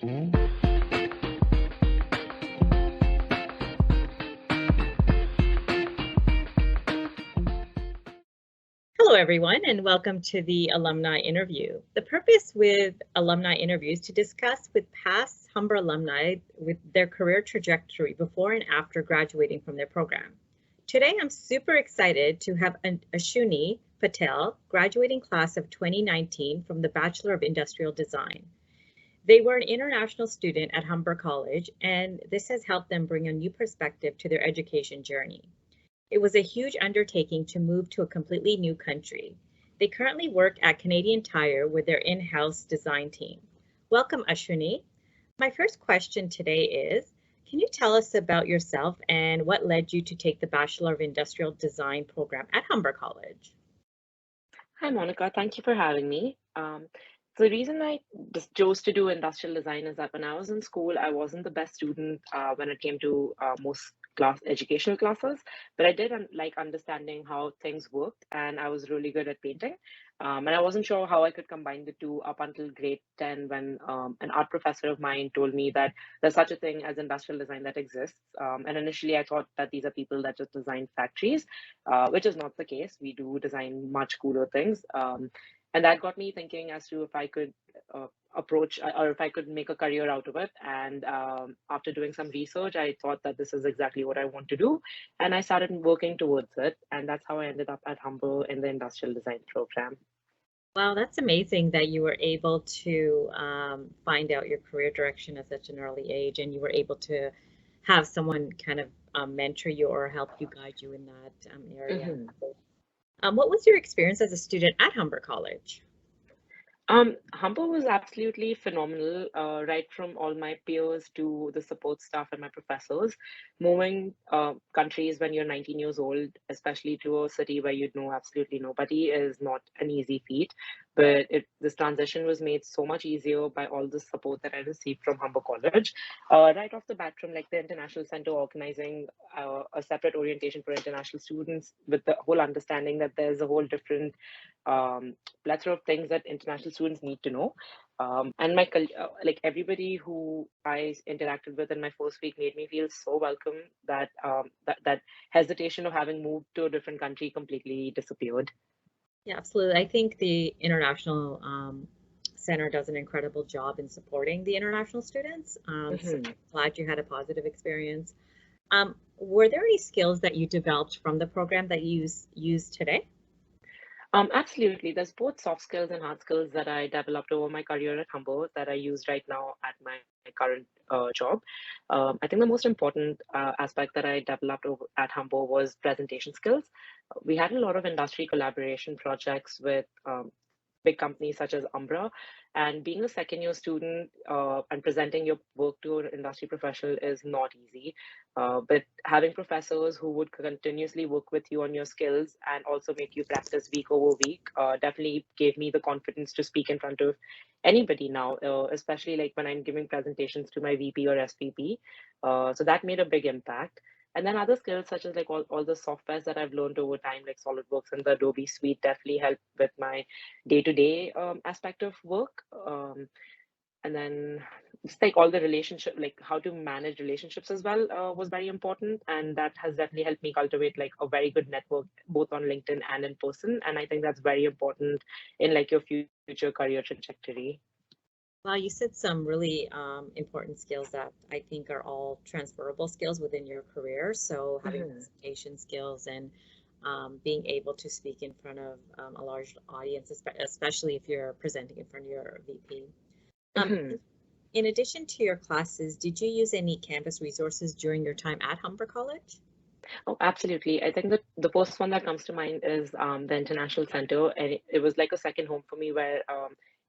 Hello, everyone, and welcome to the alumni interview. The purpose with alumni interviews is to discuss with past Humber alumni with their career trajectory before and after graduating from their program. Today, I'm super excited to have Ashuni Patel, graduating class of 2019 from the Bachelor of Industrial Design. They were an international student at Humber College, and this has helped them bring a new perspective to their education journey. It was a huge undertaking to move to a completely new country. They currently work at Canadian Tire with their in-house design team. Welcome, Ashuni. My first question today is, can you tell us about yourself and what led you to take the Bachelor of Industrial Design program at Humber College? Hi, Monica. Thank you for having me. So the reason I just chose to do industrial design is that when I was in school, I wasn't the best student when it came to most educational classes, but I did like understanding how things worked, and I was really good at painting. And I wasn't sure how I could combine the two up until grade 10 when an art professor of mine told me that there's such a thing as industrial design that exists. And initially, I thought that these are people that just design factories, which is not the case. We do design much cooler things. And that got me thinking as to if I could approach or if I could make a career out of it. And after doing some research, I thought that this is exactly what I want to do. And I started working towards it. And that's how I ended up at Humble in the industrial design program. Wow, that's amazing that you were able to find out your career direction at such an early age, and you were able to have someone kind of mentor you or help you guide you in that area. Mhm. What was your experience as a student at Humber College? Humble was absolutely phenomenal, right from all my peers to the support staff and my professors. Moving countries when you're 19 years old, especially to a city where you know absolutely nobody, is not an easy feat. But this transition was made so much easier by all the support that I received from Humber College. Right off the bat, from like the International Center organizing a separate orientation for international students, with the whole understanding that there's a whole different plethora of things that international students need to know. And like everybody who I interacted with in my first week made me feel so welcome that that hesitation of having moved to a different country completely disappeared. Yeah, absolutely. I think the International Center does an incredible job in supporting the international students. So Mhm. I'm glad you had a positive experience. Were there any skills that you developed from the program that you use today? Absolutely. There's both soft skills and hard skills that I developed over my career at Humble that I use right now at my current job. I think the most important aspect that I developed over at Humble was presentation skills. We had a lot of industry collaboration projects with big companies such as Umbra. And being a second year student and presenting your work to an industry professional is not easy. But having professors who would continuously work with you on your skills and also make you practice week over week definitely gave me the confidence to speak in front of anybody now, especially like when I'm giving presentations to my VP or SVP. So that made a big impact. And then other skills such as like all the softwares that I've learned over time, like SolidWorks and the Adobe Suite, definitely helped with my day-to-day aspect of work. And then just like all the relationship, like how to manage relationships as well, was very important, and that has definitely helped me cultivate like a very good network both on LinkedIn and in person. And I think that's very important in like your future career trajectory. Well, you said some really important skills that I think are all transferable skills within your career. So having Mhm. presentation skills and being able to speak in front of a large audience, especially if you're presenting in front of your VP. Um, Mhm. in addition to your classes, did you use any Canvas resources during your time at Humber College? Oh, absolutely. I think that the first one that comes to mind is the International Center, and it was like a second home for me where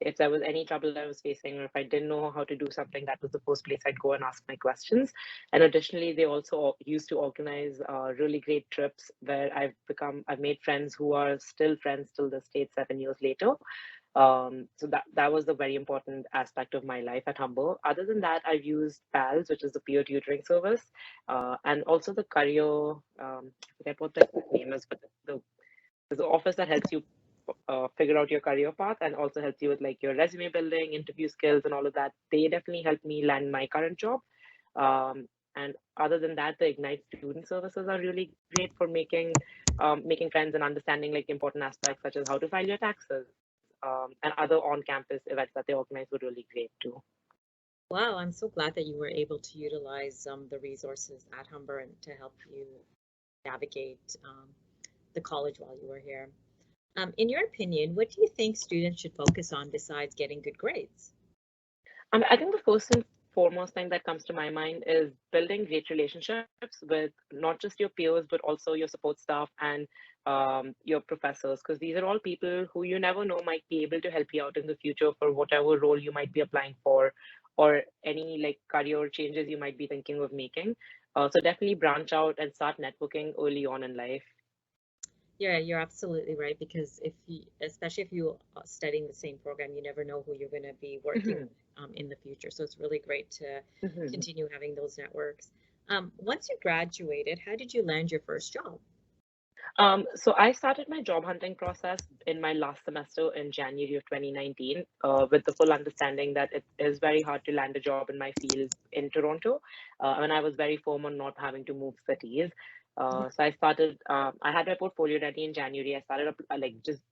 if there was any trouble I was facing or if I didn't know how to do something, that was the first place I'd go and ask my questions. And additionally, they also used to organize really great trips where I've made friends who are still friends till this date 7 years later. So that was the very important aspect of my life at Humble. Other than that, I've used PALS, which is the peer tutoring service, and also the career. I forget what the name is, but the there's an office that helps you. figure out your career path, and also helps you with like your resume building, interview skills, and all of that. They definitely helped me land my current job. And other than that, the Ignite student services are really great for making friends and understanding like important aspects such as how to file your taxes, and other on-campus events that they organize were really great too. Wow, I'm so glad that you were able to utilize the resources at Humber and to help you navigate the college while you were here. In your opinion, what do you think students should focus on besides getting good grades? I think the first and foremost thing that comes to my mind is building great relationships with not just your peers, but also your support staff and your professors, because these are all people who you never know might be able to help you out in the future for whatever role you might be applying for, or any like career changes you might be thinking of making. So definitely branch out and start networking early on in life. Yeah, you're absolutely right because if you, especially if you are studying the same program, you never know who you're going to be working with Mhm, in the future. So it's really great to mhm. continue having those networks. Once you graduated, how did you land your first job? So I started my job hunting process in my last semester in January of 2019, with the full understanding that it is very hard to land a job in my field in Toronto. And I was very firm on not having to move cities. So I had my portfolio ready in January. I started up, like just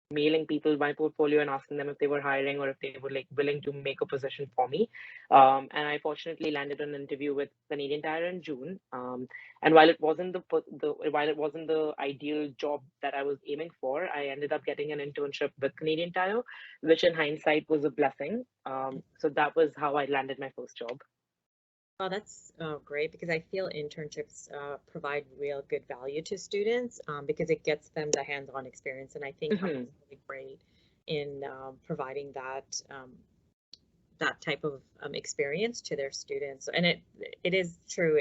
mailing people my portfolio and asking them if they were hiring or if they were like willing to make a position for me. And I fortunately landed an interview with Canadian Tire in June. And while it wasn't while it wasn't the ideal job that I was aiming for, I ended up getting an internship with Canadian Tire, which in hindsight was a blessing. So that was how I landed my first job. Well, that's great because I feel internships provide real good value to students because it gets them the hands-on experience, and I think Humber Hmm. is really great in providing that type of experience to their students. And it is true.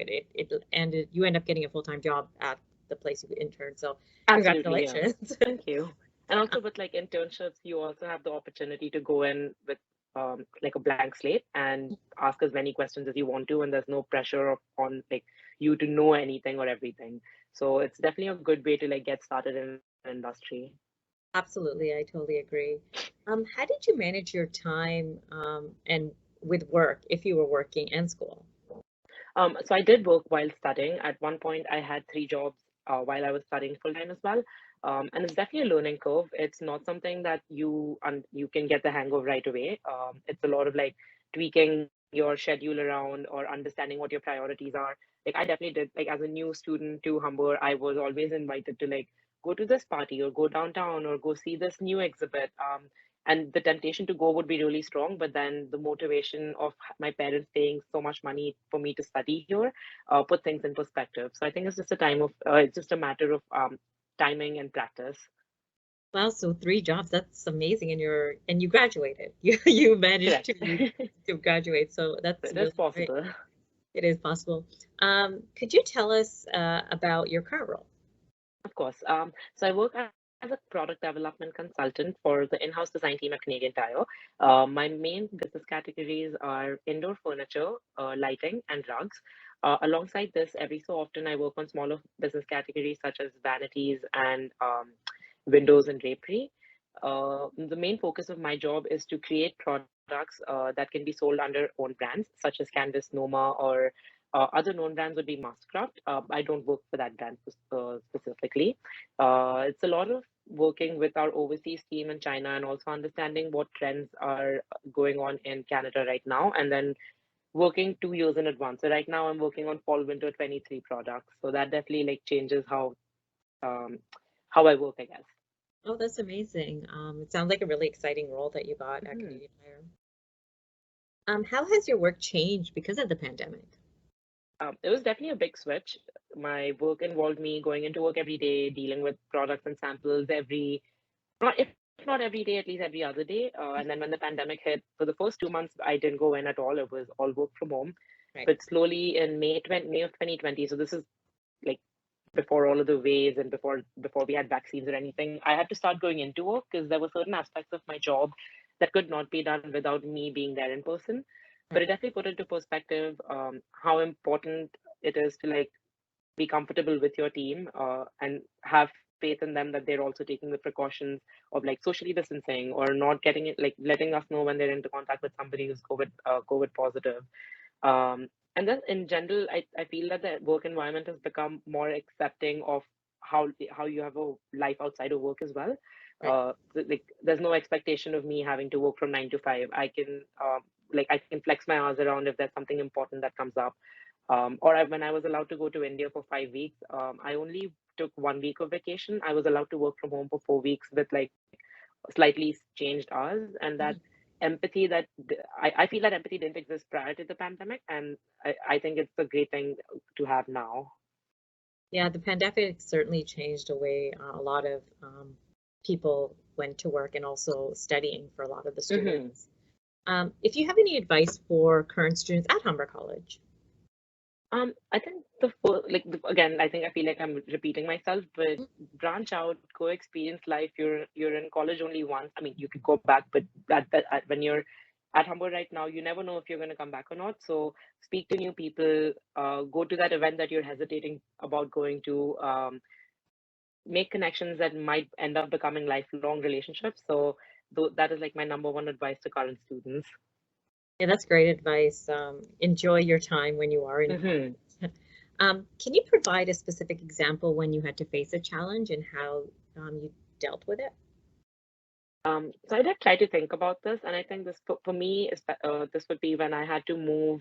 You end up getting a full-time job at the place you intern. So Absolutely, yeah. congratulations. Thank you. And also with like internships, you also have the opportunity to go in with like a blank slate and ask as many questions as you want to, and there's no pressure on like you to know anything or everything. So it's definitely a good way to like get started in an industry. Absolutely, I totally agree. How did you manage your time and with work if you were working and school? So I did work while studying. At one point, I had three jobs while I was studying full time as well. And it's definitely a learning curve. It's not something that you can get the hang of right away. It's a lot of like tweaking your schedule around or understanding what your priorities are. Like I definitely did. Like as a new student to Humber, I was always invited to like go to this party or go downtown or go see this new exhibit. And the temptation to go would be really strong, but then the motivation of my parents paying so much money for me to study here put things in perspective. So I think it's just a matter of timing and practice. Wow, so three jobs, that's amazing. And you graduated. You managed Correct. to graduate, so that's It is really great. possible. It is possible. Could you tell us about your current role? Of course. So I work as a product development consultant for the in-house design team at Canadian Tire. My main business categories are indoor furniture, lighting, and rugs. Alongside this, every so often I work on smaller business categories such as vanities and windows and drapery. The main focus of my job is to create products that can be sold under own brands such as Canvas, Noma, or other known brands would be Mastercraft. I don't work for that brand specifically. It's a lot of working with our overseas team in China and also understanding what trends are going on in Canada right now, and then working 2 years in advance. So right now I'm working on fall winter 23 products. So that definitely like changes um, how I work, I guess. Oh, that's amazing. It sounds like a really exciting role that you got at Mhm. Canadian Tire. How has your work changed because of the pandemic? It was definitely a big switch. My work involved me going into work every day, dealing with products and samples not if not every day, at least every other day. And then when the pandemic hit, for the first 2 months, I didn't go in at all. It was all work from home. Right. But slowly in May of 2020, so this is like before all of the waves and before we had vaccines or anything, I had to start going into work because there were certain aspects of my job that could not be done without me being there in person. But it Right. definitely put into perspective how important it is to like be comfortable with your team and have faith in them that they're also taking the precautions of like socially distancing or not getting it, like letting us know when they're into contact with somebody who's COVID positive. And then in general, I feel that the work environment has become more accepting of how you have a life outside of work as well. Right. Like there's no expectation of me having to work from 9 to 5. I can I can flex my hours around if there's something important that comes up. When I was allowed to go to India for 5 weeks, I only took 1 week of vacation. I was allowed to work from home for 4 weeks with like slightly changed hours, and that empathy that I feel that empathy didn't exist prior to the pandemic, and I think it's a great thing to have now. Yeah, the pandemic certainly changed the way a lot of people went to work and also studying for a lot of the students. If you have any advice for current students at Humber College? I think again, I think I feel like I'm repeating myself, but branch out, go experience life. You're in college only once. I mean, you could go back, but when you're at Humber right now, you never know if you're going to come back or not. So speak to new people, go to that event that you're hesitating about going to, make connections that might end up becoming lifelong relationships. So that is like my number one advice to current students. Yeah, that's great advice. Enjoy your time when you are in college. Can you provide a specific example when you had to face a challenge and how you dealt with it? So I did try to think about this, and I think this for me is this would be when I had to move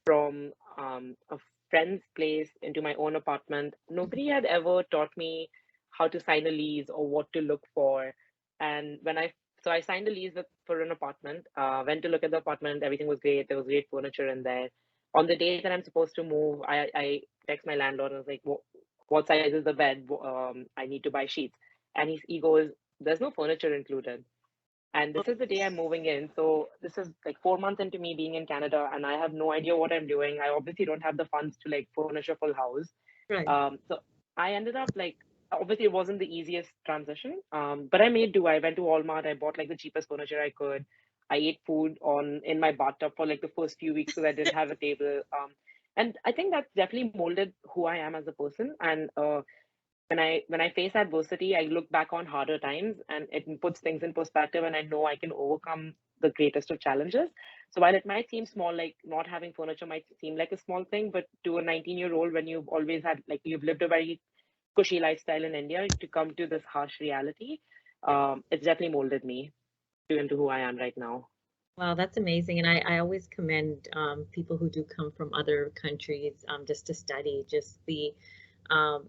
from a friend's place into my own apartment. Nobody had ever taught me how to sign a lease or what to look for. And I signed a lease for an apartment, went to look at the apartment, everything was great. There was great furniture in there. On the day that I'm supposed to move, I text my landlord and I was like, what size is the bed? I need to buy sheets. And he goes, there's no furniture included. And this is the day I'm moving in. So this is like 4 months into me being in Canada, and I have no idea what I'm doing. I obviously don't have the funds to like furnish a full house. Right. So I ended up like, obviously it wasn't the easiest transition, but I made do. I went to Walmart. I bought like the cheapest furniture I could. I ate food in my bathtub for like the first few weeks because I didn't have a table. And I think that's definitely molded who I am as a person. And when I face adversity, I look back on harder times and it puts things in perspective, and I know I can overcome the greatest of challenges. So while it might seem small, like not having furniture might seem like a small thing, but to a 19-year-old, when you've always had like you've lived a very cushy lifestyle in India, to come to this harsh reality, it's definitely molded me into who I am right now. Wow, that's amazing. And I always commend people who do come from other countries just to study, just the um,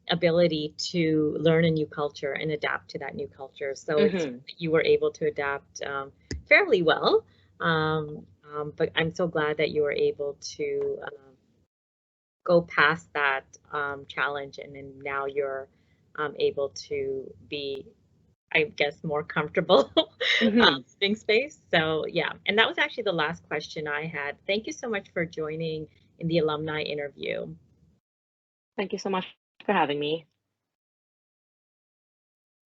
ability to learn a new culture and adapt to that new culture. So it's you were able to adapt fairly well. But I'm so glad that you were able to go past that challenge, and then now you're able to be, I guess, more comfortable living space. So yeah, and that was actually the last question I had. Thank you so much for joining in the alumni interview. Thank you so much for having me.